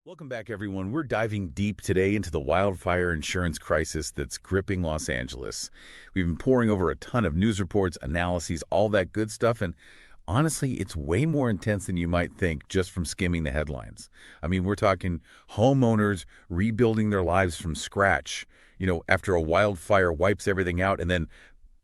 Welcome back, everyone. We're diving deep today into the wildfire insurance crisis that's gripping Los Angeles. We've been pouring over a ton of news reports, analyses, all that good stuff, and honestly, it's way more intense than you might think just from skimming the headlines. I mean, we're talking homeowners rebuilding their lives from scratch, after a wildfire wipes everything out, and then,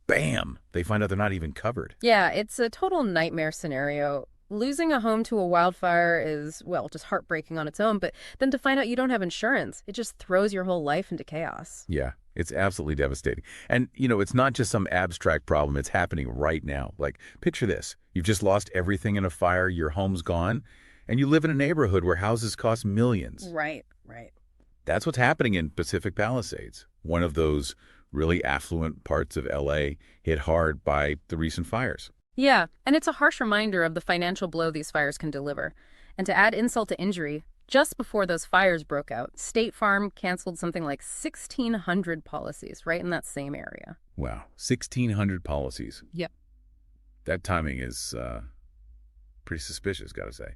bam, they find out they're not even covered. Yeah, it's a total nightmare scenario. Losing a home to a wildfire is, well, just heartbreaking on its own, but then to find out you don't have insurance, it just throws your whole life into chaos. Yeah, it's absolutely devastating. And, it's not just some abstract problem. It's happening right now. Like, picture this. You've just lost everything in a fire, your home's gone, and you live in a neighborhood where houses cost millions. Right, right. That's what's happening in Pacific Palisades, one of those really affluent parts of LA hit hard by the recent fires. Yeah, and it's a harsh reminder of the financial blow these fires can deliver. And to add insult to injury, just before those fires broke out, State Farm canceled something like 1,600 policies right in that same area. Wow, 1,600 policies. Yep. That timing is pretty suspicious, gotta say.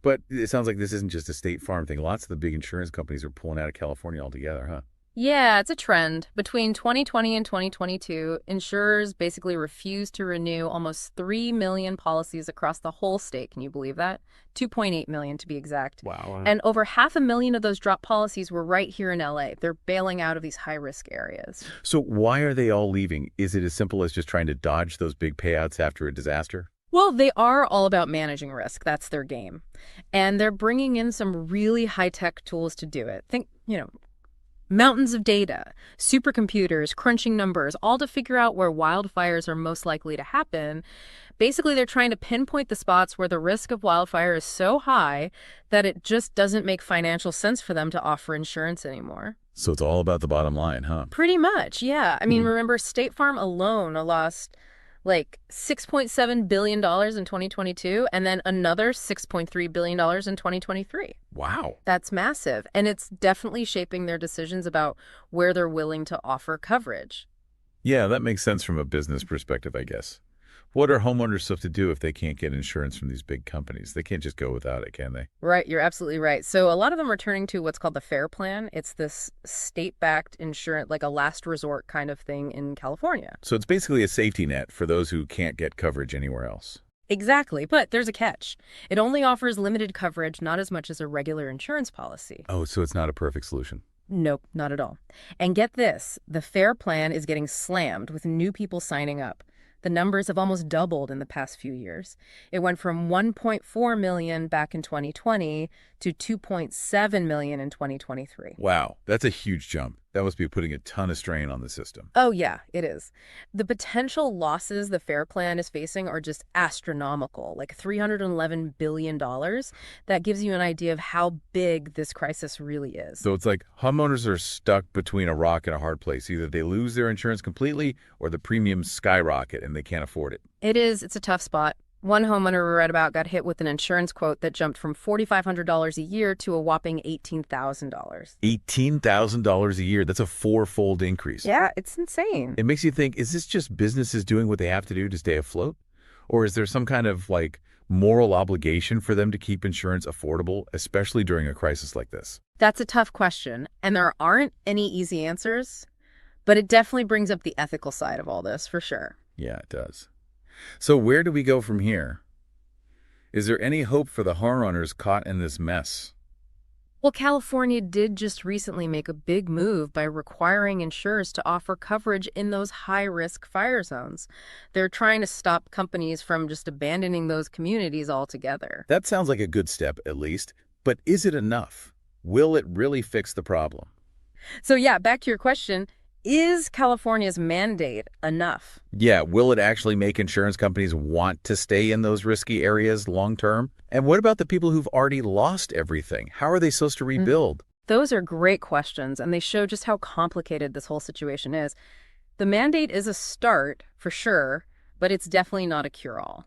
But it sounds like this isn't just a State Farm thing. Lots of the big insurance companies are pulling out of California altogether, huh? Yeah, it's a trend. Between 2020 and 2022, insurers basically refused to renew almost 3 million policies across the whole state. Can you believe that? 2.8 million to be exact. Wow. And over 500,000 of those drop policies were right here in LA. They're bailing out of these high-risk areas. So why are they all leaving? Is it as simple as just trying to dodge those big payouts after a disaster? Well, they are all about managing risk. That's their game. And they're bringing in some really high-tech tools to do it. Think, mountains of data, supercomputers, crunching numbers, all to figure out where wildfires are most likely to happen. Basically, they're trying to pinpoint the spots where the risk of wildfire is so high that it just doesn't make financial sense for them to offer insurance anymore. So it's all about the bottom line, huh? Pretty much, yeah. I mean, remember, State Farm alone lost like $6.7 billion in 2022 and then another $6.3 billion in 2023. Wow. That's massive. And it's definitely shaping their decisions about where they're willing to offer coverage. Yeah, that makes sense from a business perspective, I guess. What are homeowners supposed to do if they can't get insurance from these big companies? They can't just go without it, can they? Right, you're absolutely right. So a lot of them are turning to what's called the FAIR Plan. It's this state-backed insurance, like a last resort kind of thing in California. So it's basically a safety net for those who can't get coverage anywhere else. Exactly, but there's a catch. It only offers limited coverage, not as much as a regular insurance policy. Oh, so it's not a perfect solution. Nope, not at all. And get this, the FAIR Plan is getting slammed with new people signing up. The numbers have almost doubled in the past few years. It went from 1.4 million back in 2020 to 2.7 million in 2023. Wow, that's a huge jump. That must be putting a ton of strain on the system. Oh, yeah, it is. The potential losses the FAIR Plan is facing are just astronomical, like $311 billion. That gives you an idea of how big this crisis really is. So it's like homeowners are stuck between a rock and a hard place. Either they lose their insurance completely or the premiums skyrocket and they can't afford it. It is. It's a tough spot. One homeowner we read about got hit with an insurance quote that jumped from $4,500 a year to a whopping $18,000. $18,000 a year. That's a four-fold increase. Yeah, it's insane. It makes you think, is this just businesses doing what they have to do to stay afloat? Or is there some kind of, moral obligation for them to keep insurance affordable, especially during a crisis like this? That's a tough question, and there aren't any easy answers, but it definitely brings up the ethical side of all this, for sure. Yeah, it does. So where do we go from here? Is there any hope for the homeowners caught in this mess? Well, California did just recently make a big move by requiring insurers to offer coverage in those high-risk fire zones. They're trying to stop companies from just abandoning those communities altogether. That sounds like a good step, at least. But is it enough? Will it really fix the problem? So yeah, back to your question. Is California's mandate enough? Yeah, will it actually make insurance companies want to stay in those risky areas long term? And what about the people who've already lost everything? How are they supposed to rebuild? Those are great questions, and they show just how complicated this whole situation is. The mandate is a start, for sure, but it's definitely not a cure-all.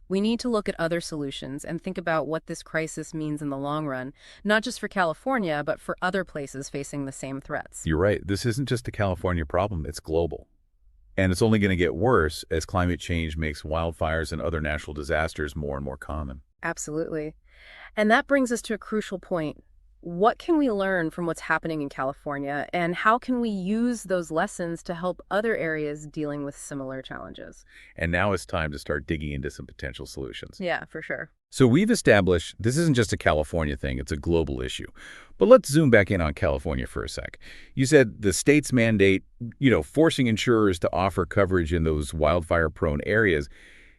We need to look at other solutions and think about what this crisis means in the long run, not just for California, but for other places facing the same threats. You're right. This isn't just a California problem. It's global. And it's only going to get worse as climate change makes wildfires and other natural disasters more and more common. Absolutely. And that brings us to a crucial point. What can we learn from what's happening in California, and how can we use those lessons to help other areas dealing with similar challenges? And now it's time to start digging into some potential solutions. Yeah, for sure. So we've established this isn't just a California thing, it's a global issue. But let's zoom back in on California for a sec. You said the state's mandate, forcing insurers to offer coverage in those wildfire-prone areas.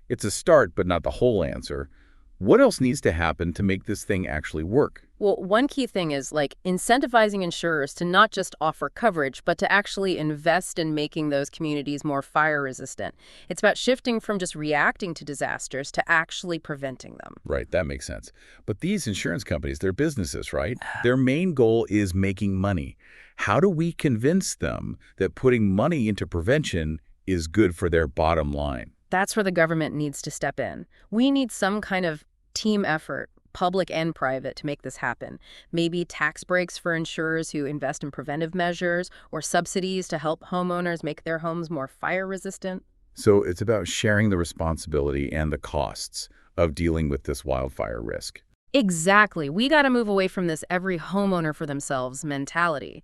It's a start, but not the whole answer. What else needs to happen to make this thing actually work? Well, one key thing is incentivizing insurers to not just offer coverage, but to actually invest in making those communities more fire resistant. It's about shifting from just reacting to disasters to actually preventing them. Right, that makes sense. But these insurance companies, they're businesses, right? Their main goal is making money. How do we convince them that putting money into prevention is good for their bottom line? That's where the government needs to step in. We need some kind of team effort, public and private, to make this happen. Maybe tax breaks for insurers who invest in preventive measures, or subsidies to help homeowners make their homes more fire resistant. So it's about sharing the responsibility and the costs of dealing with this wildfire risk. Exactly. We got to move away from this every homeowner for themselves mentality.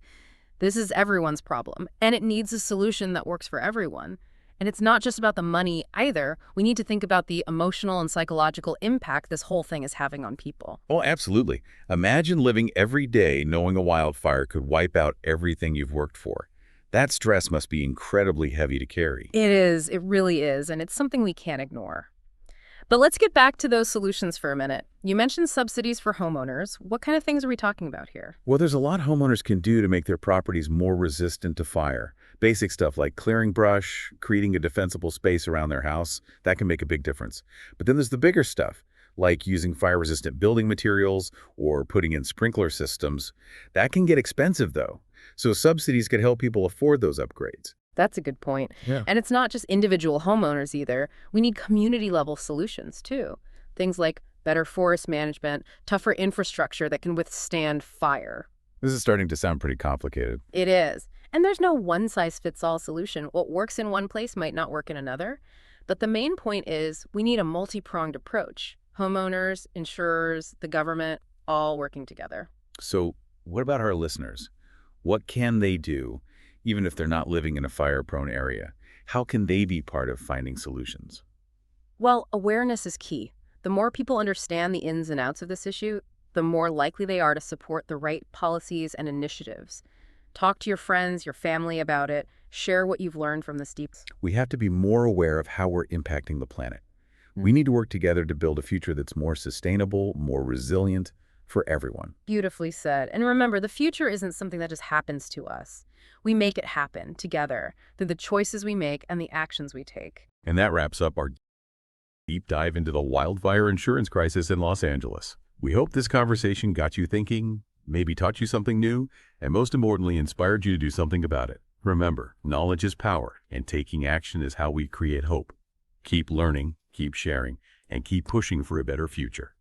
This is everyone's problem, and it needs a solution that works for everyone. And it's not just about the money either. We need to think about the emotional and psychological impact this whole thing is having on people. Oh, absolutely. Imagine living every day knowing a wildfire could wipe out everything you've worked for. That stress must be incredibly heavy to carry. It is. It really is. And it's something we can't ignore. But let's get back to those solutions for a minute. You mentioned subsidies for homeowners. What kind of things are we talking about here? Well, there's a lot homeowners can do to make their properties more resistant to fire. Basic stuff like clearing brush, creating a defensible space around their house, that can make a big difference. But then there's the bigger stuff, like using fire-resistant building materials or putting in sprinkler systems. That can get expensive, though. So subsidies could help people afford those upgrades. That's a good point. Yeah. And it's not just individual homeowners either. We need community-level solutions, too. Things like better forest management, tougher infrastructure that can withstand fire. This is starting to sound pretty complicated. It is. And there's no one-size-fits-all solution. What works in one place might not work in another. But the main point is we need a multi-pronged approach. Homeowners, insurers, the government, all working together. So what about our listeners? What can they do, even if they're not living in a fire-prone area? How can they be part of finding solutions? Well, awareness is key. The more people understand the ins and outs of this issue, the more likely they are to support the right policies and initiatives. Talk to your friends, your family about it. Share what you've learned from this deep. We have to be more aware of how we're impacting the planet. We need to work together to build a future that's more sustainable, more resilient for everyone. Beautifully said. And remember, the future isn't something that just happens to us. We make it happen together through the choices we make and the actions we take. And that wraps up our deep dive into the wildfire insurance crisis in Los Angeles. We hope this conversation got you thinking, maybe taught you something new, and most importantly, inspired you to do something about it. Remember, knowledge is power, and taking action is how we create hope. Keep learning, keep sharing, and keep pushing for a better future.